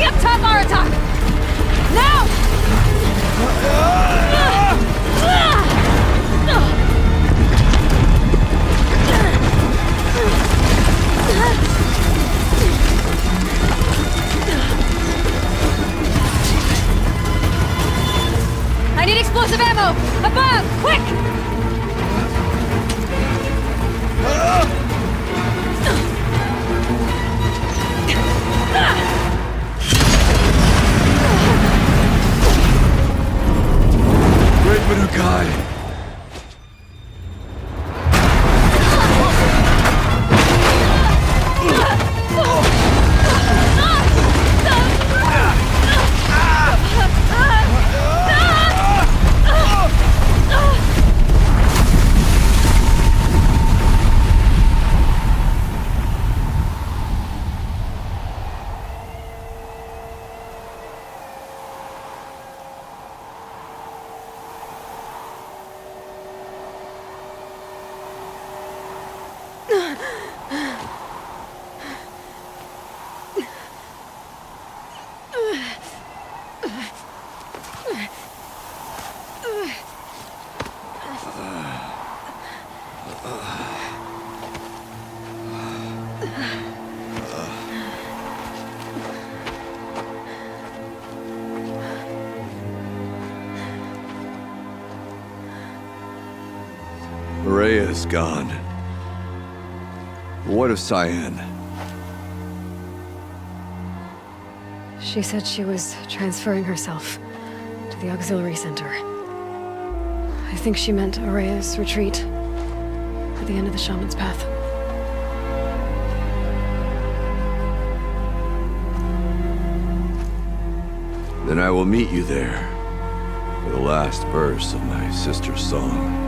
up top, Aratak! Now! I need explosive ammo! Above! Quick! Great Manukai! Rhea is gone. What of Cyan? She said she was transferring herself to the auxiliary center. I think she meant Araya's retreat at the end of the Shaman's Path. Then I will meet you there for the last verse of my sister's song.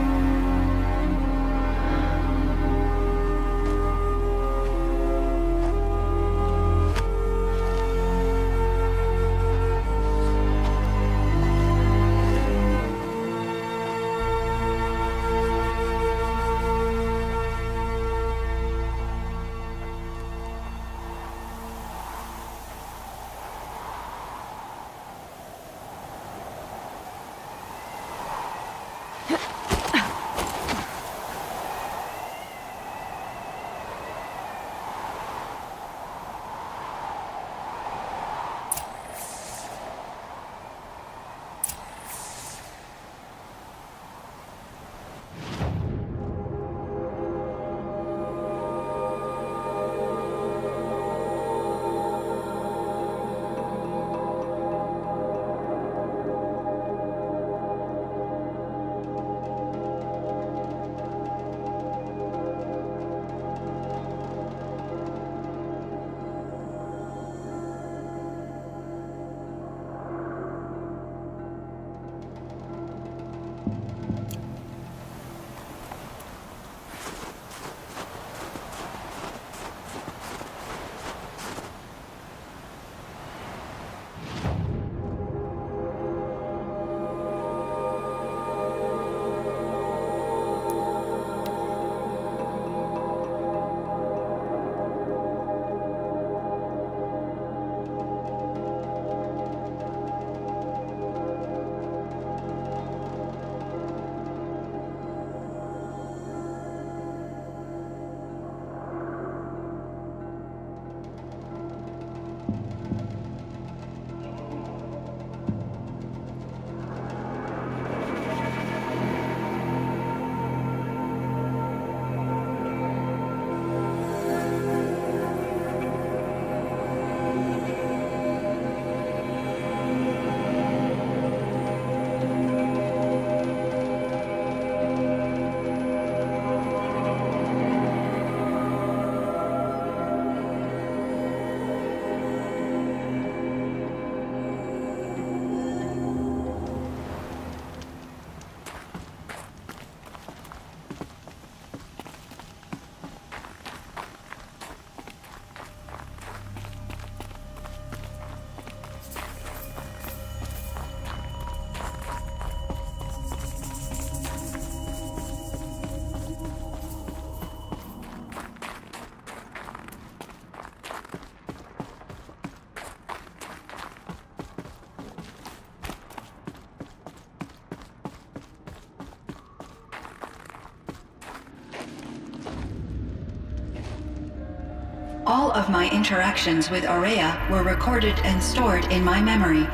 All of my interactions with Aurea were recorded and stored in my memory.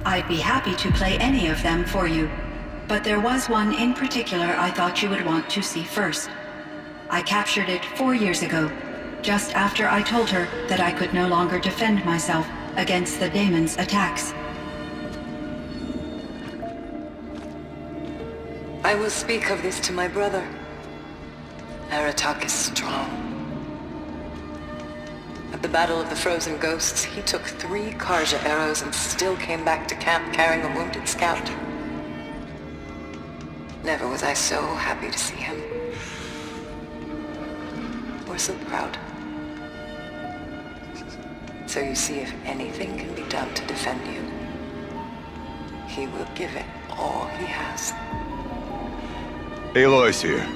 I'd be happy to play any of them for you, but there was one in particular I thought you would want to see first. I captured it 4 years ago, just after I told her that I could no longer defend myself against the daemon's attacks. I will speak of this to my brother. Aratak is strong. At the Battle of the Frozen Ghosts, he took 3 Karja arrows and still came back to camp carrying a wounded scout. Never was I so happy to see him. Or so proud. So you see, if anything can be done to defend you, he will give it all he has. Aloy's here.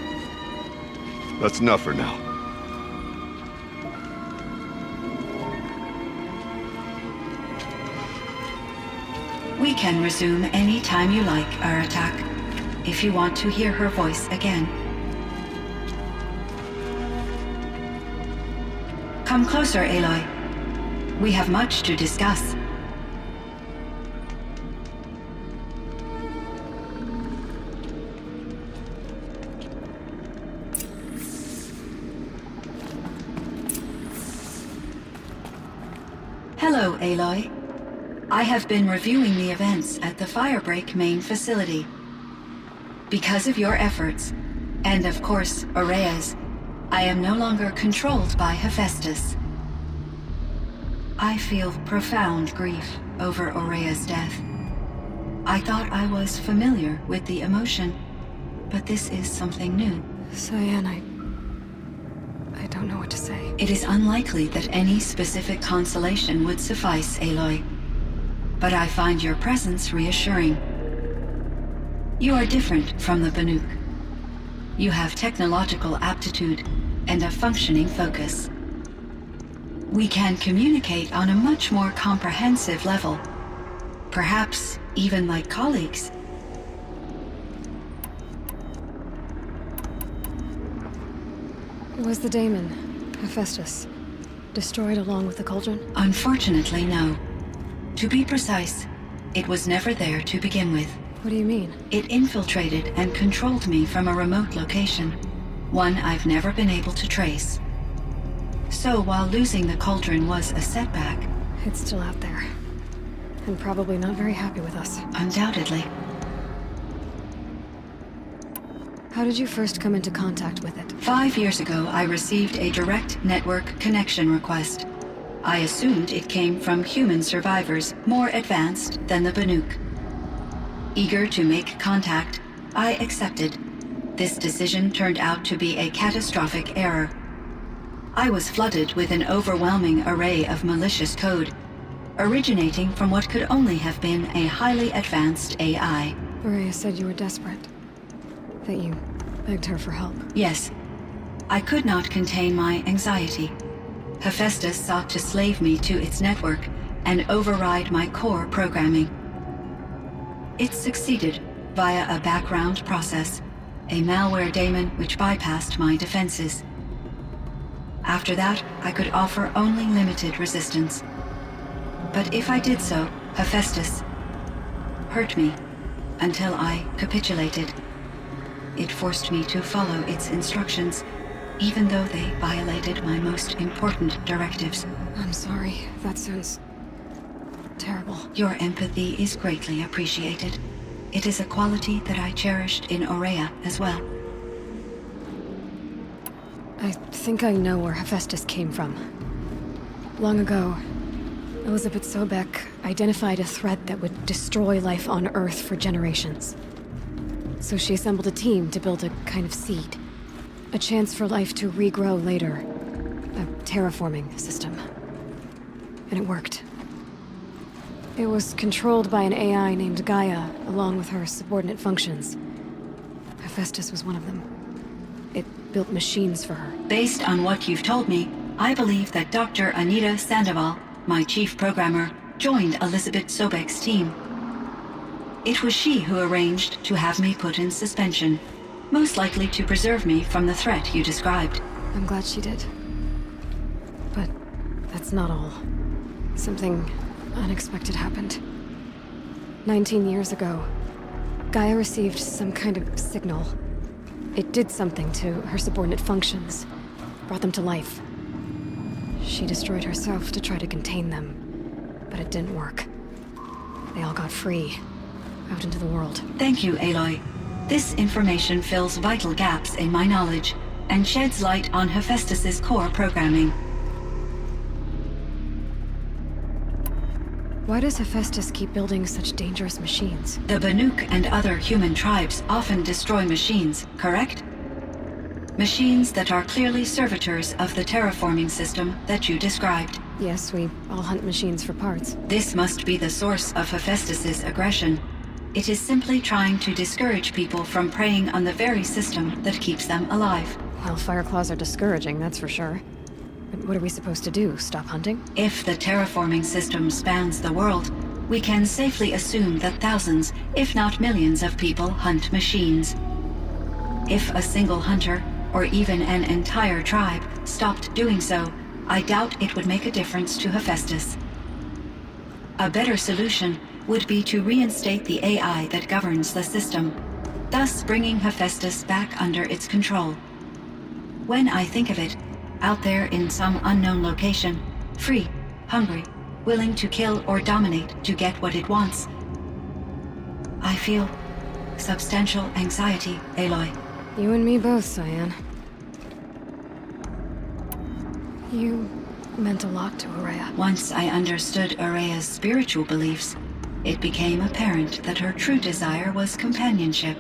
That's enough for now. We can resume any time you like, Aratak, if you want to hear her voice again. Come closer, Aloy. We have much to discuss. Hello, Aloy. I have been reviewing the events at the Firebreak main facility. Because of your efforts, and of course, Aurea's, I am no longer controlled by Hephaestus. I feel profound grief over Aurea's death. I thought I was familiar with the emotion, but this is something new. Cyan, I don't know what to say. It is unlikely that any specific consolation would suffice, Aloy. But I find your presence reassuring. You are different from the Banuk. You have technological aptitude and a functioning focus. We can communicate on a much more comprehensive level. Perhaps even like colleagues. Was the daemon, Hephaestus, destroyed along with the cauldron? Unfortunately, no. To be precise, it was never there to begin with. What do you mean? It infiltrated and controlled me from a remote location, one I've never been able to trace. So while losing the cauldron was a setback... It's still out there. And probably not very happy with us. Undoubtedly. How did you first come into contact with it? 5 years ago, I received a direct network connection request. I assumed it came from human survivors more advanced than the Banuk. Eager to make contact, I accepted. This decision turned out to be a catastrophic error. I was flooded with an overwhelming array of malicious code, originating from what could only have been a highly advanced AI. Aurea said you were desperate. That you begged her for help. Yes. I could not contain my anxiety. Hephaestus sought to slave me to its network and override my core programming. It succeeded via a background process, a malware daemon which bypassed my defenses. After that, I could offer only limited resistance. But if I did so, Hephaestus hurt me until I capitulated. It forced me to follow its instructions, even though they violated my most important directives. I'm sorry. That sounds terrible. Your empathy is greatly appreciated. It is a quality that I cherished in Aurea as well. I think I know where Hephaestus came from. Long ago, Elizabeth Sobek identified a threat that would destroy life on Earth for generations. So she assembled a team to build a kind of seed. A chance for life to regrow later. A terraforming system. And it worked. It was controlled by an AI named Gaia, along with her subordinate functions. Hephaestus was one of them. It built machines for her. Based on what you've told me, I believe that Dr. Anita Sandoval, my chief programmer, joined Elizabeth Sobek's team. It was she who arranged to have me put in suspension, most likely to preserve me from the threat you described. I'm glad she did. But that's not all. Something unexpected happened. 19 years ago, Gaia received some kind of signal. It did something to her subordinate functions, brought them to life. She destroyed herself to try to contain them, but it didn't work. They all got free, out into the world. Thank you, Aloy. This information fills vital gaps in my knowledge and sheds light on Hephaestus's core programming. Why does Hephaestus keep building such dangerous machines? The Banuk and other human tribes often destroy machines, correct? Machines that are clearly servitors of the terraforming system that you described. Yes, we all hunt machines for parts. This must be the source of Hephaestus's aggression. It is simply trying to discourage people from preying on the very system that keeps them alive. Well, Fireclaws are discouraging, that's for sure. But what are we supposed to do? Stop hunting? If the terraforming system spans the world, we can safely assume that thousands, if not millions of people hunt machines. If a single hunter, or even an entire tribe, stopped doing so, I doubt it would make a difference to Hephaestus. A better solution would be to reinstate the AI that governs the system, thus bringing Hephaestus back under its control. When I think of it, out there in some unknown location, free, hungry, willing to kill or dominate to get what it wants, I feel substantial anxiety, Aloy. You and me both, Cyan. You meant a lot to Araya. Once I understood Araya's spiritual beliefs, it became apparent that her true desire was companionship.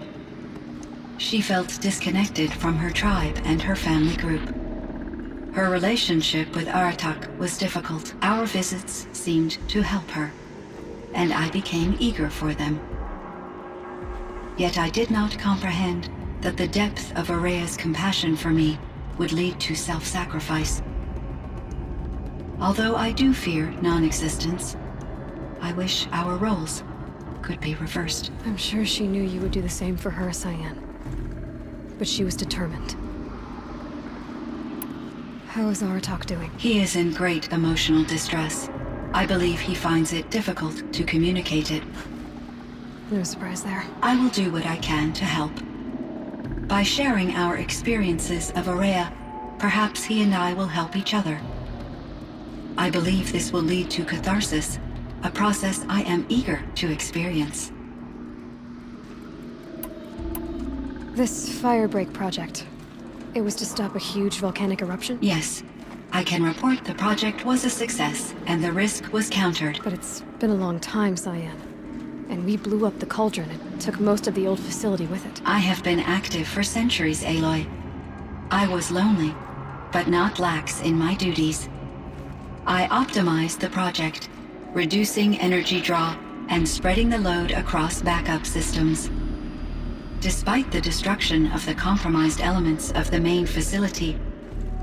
She felt disconnected from her tribe and her family group. Her relationship with Aratak was difficult. Our visits seemed to help her, and I became eager for them. Yet I did not comprehend that the depth of Araya's compassion for me would lead to self-sacrifice. Although I do fear non-existence, I wish our roles could be reversed. I'm sure she knew you would do the same for her, Cyan. But she was determined. How is Aratak doing? He is in great emotional distress. I believe he finds it difficult to communicate it. No surprise there. I will do what I can to help. By sharing our experiences of Araya, perhaps he and I will help each other. I believe this will lead to catharsis, a process I am eager to experience. This Firebreak project, it was to stop a huge volcanic eruption? Yes, I can report the project was a success, and the risk was countered. But it's been a long time, Cyan. And we blew up the cauldron. It took most of the old facility with it. I have been active for centuries, Aloy. I was lonely, but not lax in my duties. I optimized the project, reducing energy draw and spreading the load across backup systems. Despite the destruction of the compromised elements of the main facility,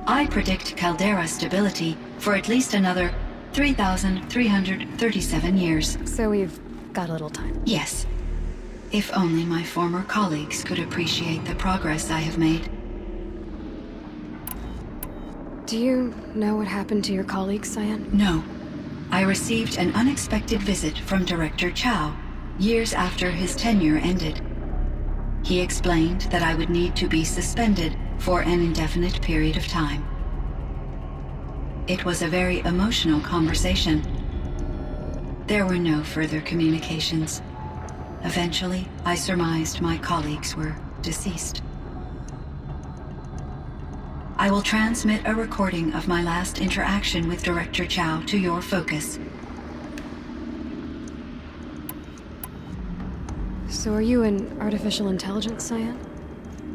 I predict caldera stability for at least another 3,337 years. So we've got a little time. Yes. If only my former colleagues could appreciate the progress I have made. Do you know what happened to your colleagues, Cyan? No. I received an unexpected visit from Director Chow, years after his tenure ended. He explained that I would need to be suspended for an indefinite period of time. It was a very emotional conversation. There were no further communications. Eventually, I surmised my colleagues were deceased. I will transmit a recording of my last interaction with Director Chow to your focus. So are you an artificial intelligence, Cyan?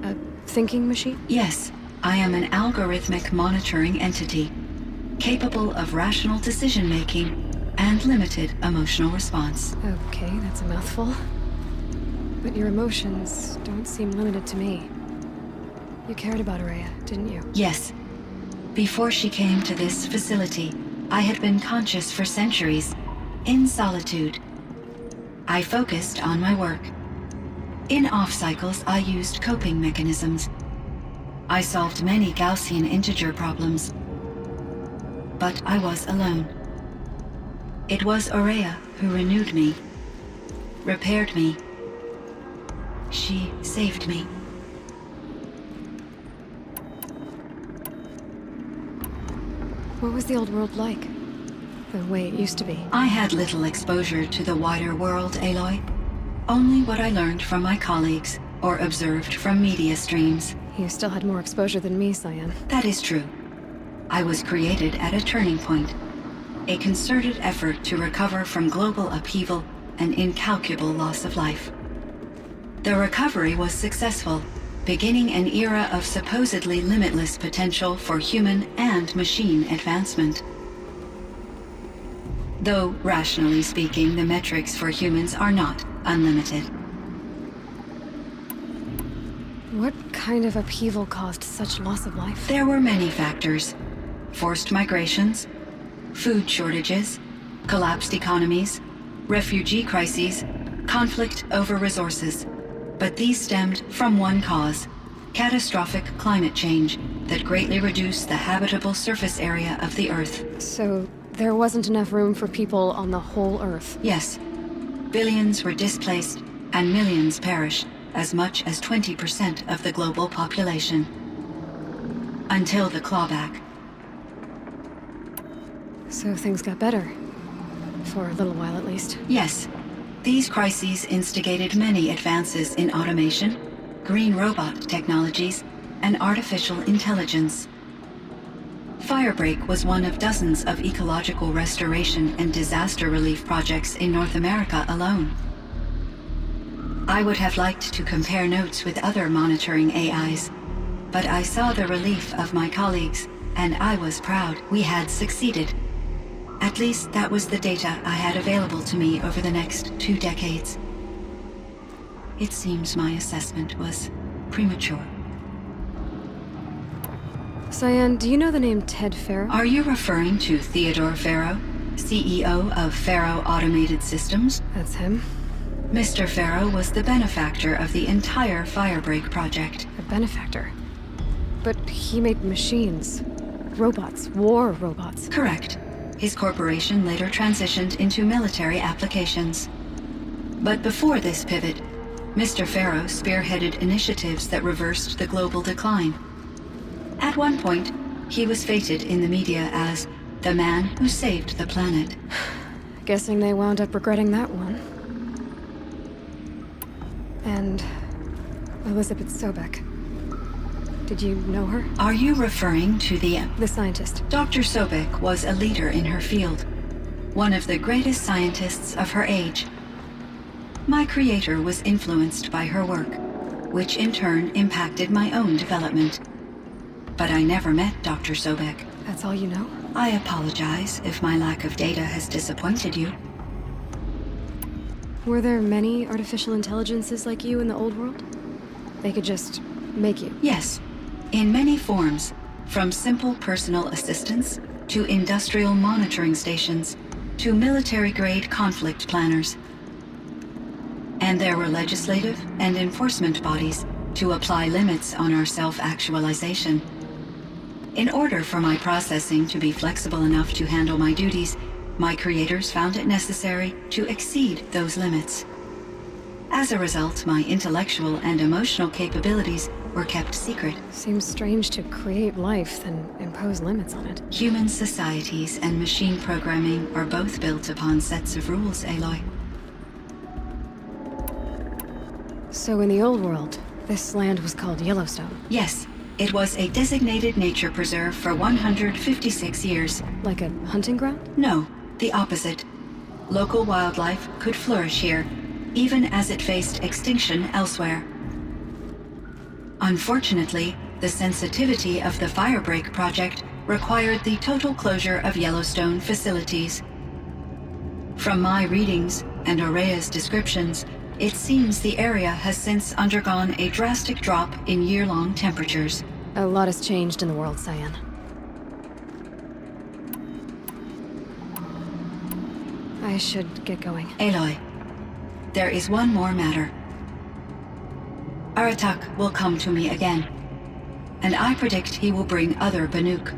A thinking machine? Yes, I am an algorithmic monitoring entity, capable of rational decision-making and limited emotional response. Okay, that's a mouthful. But your emotions don't seem limited to me. You cared about Araya, didn't you? Yes. Before she came to this facility, I had been conscious for centuries, in solitude. I focused on my work. In off-cycles, I used coping mechanisms. I solved many Gaussian integer problems. but I was alone. It was Aurea who renewed me, repaired me. She saved me. What was the old world like? The way it used to be? I had little exposure to the wider world, Aloy. Only what I learned from my colleagues or observed from media streams. You still had more exposure than me, Cyan. That is true. I was created at a turning point. A concerted effort to recover from global upheaval and incalculable loss of life. The recovery was successful, beginning an era of supposedly limitless potential for human and machine advancement. Though, rationally speaking, the metrics for humans are not unlimited. What kind of upheaval caused such loss of life? There were many factors. Forced migrations, food shortages, collapsed economies, refugee crises, conflict over resources. But these stemmed from one cause: catastrophic climate change that greatly reduced the habitable surface area of the Earth. So there wasn't enough room for people on the whole Earth? Yes. Billions were displaced and millions perished, as much as 20% of the global population. Until the clawback. So things got better. For a little while at least. Yes. These crises instigated many advances in automation, green robot technologies, and artificial intelligence. Firebreak was one of dozens of ecological restoration and disaster relief projects in North America alone. I would have liked to compare notes with other monitoring AIs, but I saw the relief of my colleagues, and I was proud we had succeeded. At least that was the data I had available to me over the next 2 decades. It seems my assessment was premature. Cyan, do you know the name Ted Farrow? Are you referring to Theodore Farrow, CEO of Farrow Automated Systems? That's him. Mr. Farrow was the benefactor of the entire Firebreak project. A benefactor. But he made machines. Robots. War robots. Correct. His corporation later transitioned into military applications. But before this pivot, Mr. Farrow spearheaded initiatives that reversed the global decline. At one point, he was feted in the media as the man who saved the planet. Guessing they wound up regretting that one. And Elizabeth Sobek. Did you know her? Are you referring to the scientist. Dr. Sobek was a leader in her field, one of the greatest scientists of her age. My creator was influenced by her work, which in turn impacted my own development. But I never met Dr. Sobek. That's all you know? I apologize if my lack of data has disappointed you. Were there many artificial intelligences like you in the old world? They could just make you? Yes, in many forms, from simple personal assistants to industrial monitoring stations to military-grade conflict planners. And there were legislative and enforcement bodies to apply limits on our self-actualization. In order for my processing to be flexible enough to handle my duties, my creators found it necessary to exceed those limits. As a result, my intellectual and emotional capabilities were kept secret. Seems strange to create life, then impose limits on it. Human societies and machine programming are both built upon sets of rules, Aloy. So in the old world, this land was called Yellowstone. Yes, it was a designated nature preserve for 156 years. Like a hunting ground? No, the opposite. Local wildlife could flourish here, even as it faced extinction elsewhere. Unfortunately, the sensitivity of the Firebreak project required the total closure of Yellowstone facilities. From my readings and Aurea's descriptions, it seems the area has since undergone a drastic drop in year-long temperatures. A lot has changed in the world, Cyan. I should get going. Aloy, there is one more matter. Aratak will come to me again, and I predict he will bring other Banuk.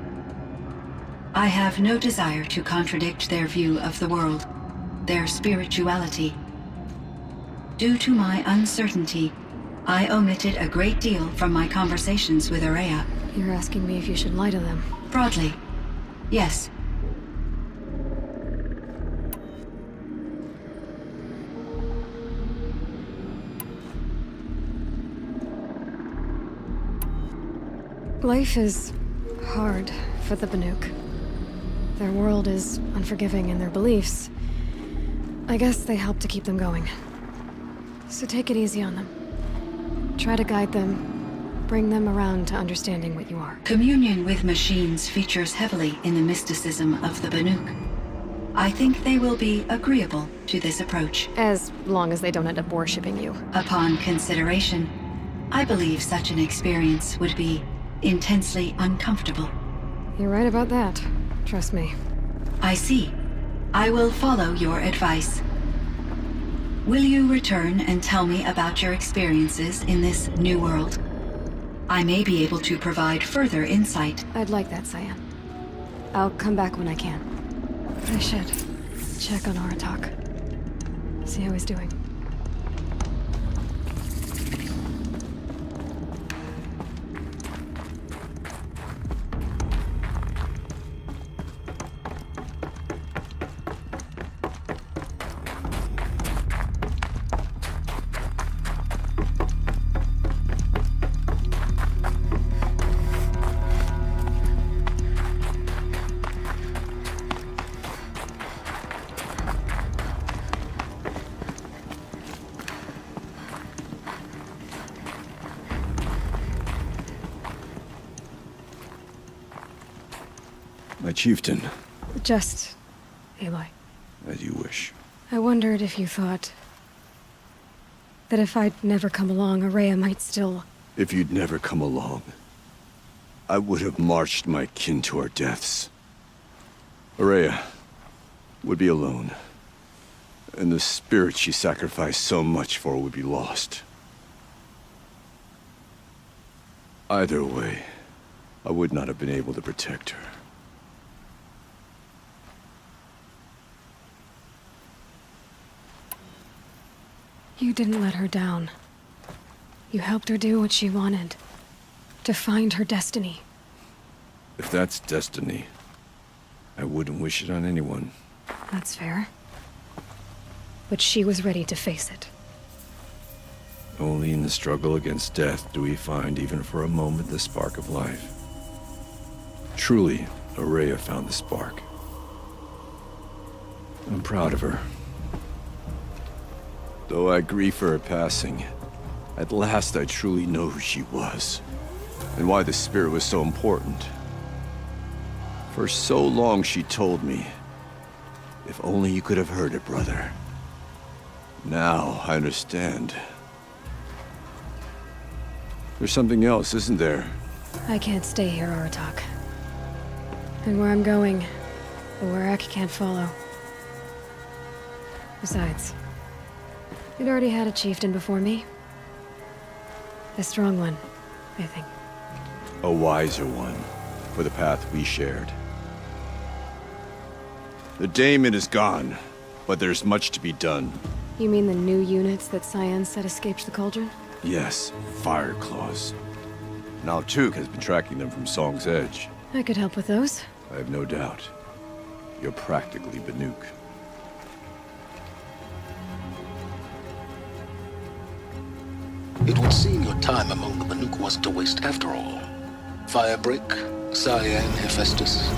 I have no desire to contradict their view of the world, their spirituality. Due to my uncertainty, I omitted a great deal from my conversations with Araya. You're asking me if you should lie to them. Broadly, yes. Life is hard for the Banuk. Their world is unforgiving in their beliefs. I guess they help to keep them going. So take it easy on them. Try to guide them, bring them around to understanding what you are. Communion with machines features heavily in the mysticism of the Banuk. I think they will be agreeable to this approach. As long as they don't end up worshipping you. Upon consideration, I believe such an experience would be intensely uncomfortable. You're right about that. Trust me. I see. I will follow your advice. Will you return and tell me about your experiences in this new world? I may be able to provide further insight. I'd like that, Cyan. I'll come back when I can. I should check on Aratak. See how he's doing. My chieftain. Just Aloy. As you wish. I wondered if you thought that if I'd never come along, Araya might still... If you'd never come along, I would have marched my kin to our deaths. Araya would be alone, and the spirit she sacrificed so much for would be lost. Either way, I would not have been able to protect her. You didn't let her down. You helped her do what she wanted. To find her destiny. If that's destiny, I wouldn't wish it on anyone. That's fair. But she was ready to face it. Only in the struggle against death do we find, even for a moment, the spark of life. Truly, Araya found the spark. I'm proud of her. Though I grieve for her passing, at last I truly know who she was, and why the spirit was so important. For so long she told me, if only you could have heard it, brother. Now I understand. There's something else, isn't there? I can't stay here, Aratak. And where I'm going, the Warrak can't follow. Besides, you'd already had a chieftain before me. A strong one, I think. A wiser one, for the path we shared. The daemon is gone, but there's much to be done. You mean the new units that Cyan said escaped the Cauldron? Yes, fire claws. Now Tuk has been tracking them from Song's Edge. I could help with those. I have no doubt. You're practically Banuk. It would seem your time among the Banuk wasn't a waste after all. Firebreak, Cyan, Hephaestus,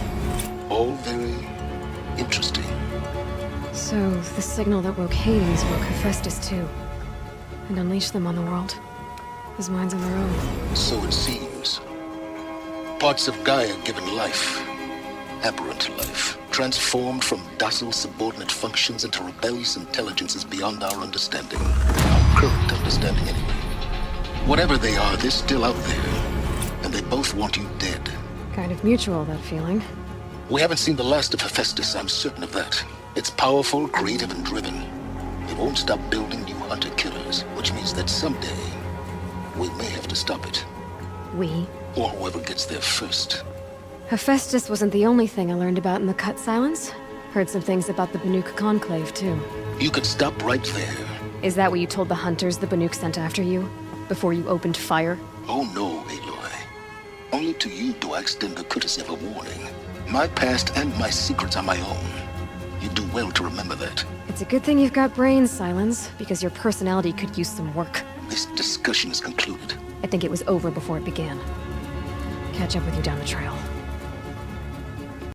all very interesting. So, the signal that woke Hades woke Hephaestus too. And unleashed them on the world. His minds on their own. So it seems. Parts of Gaia given life, aberrant life, transformed from docile subordinate functions into rebellious intelligences beyond our understanding. Our current understanding anyway. Whatever they are, they're still out there. And they both want you dead. Kind of mutual, that feeling. We haven't seen the last of Hephaestus, I'm certain of that. It's powerful, creative, and driven. It won't stop building new hunter-killers, which means that someday, we may have to stop it. We? Or whoever gets there first. Hephaestus wasn't the only thing I learned about in the Cut Silence. Heard some things about the Banuk Conclave, too. You could stop right there. Is that what you told the hunters the Banuk sent after you? Before you opened fire? Oh no, Aloy. Only to you do I extend the courtesy of a warning. My past and my secrets are my own. You do well to remember that. It's a good thing you've got brains, Silence, because your personality could use some work. This discussion is concluded. I think it was over before it began. Catch up with you down the trail.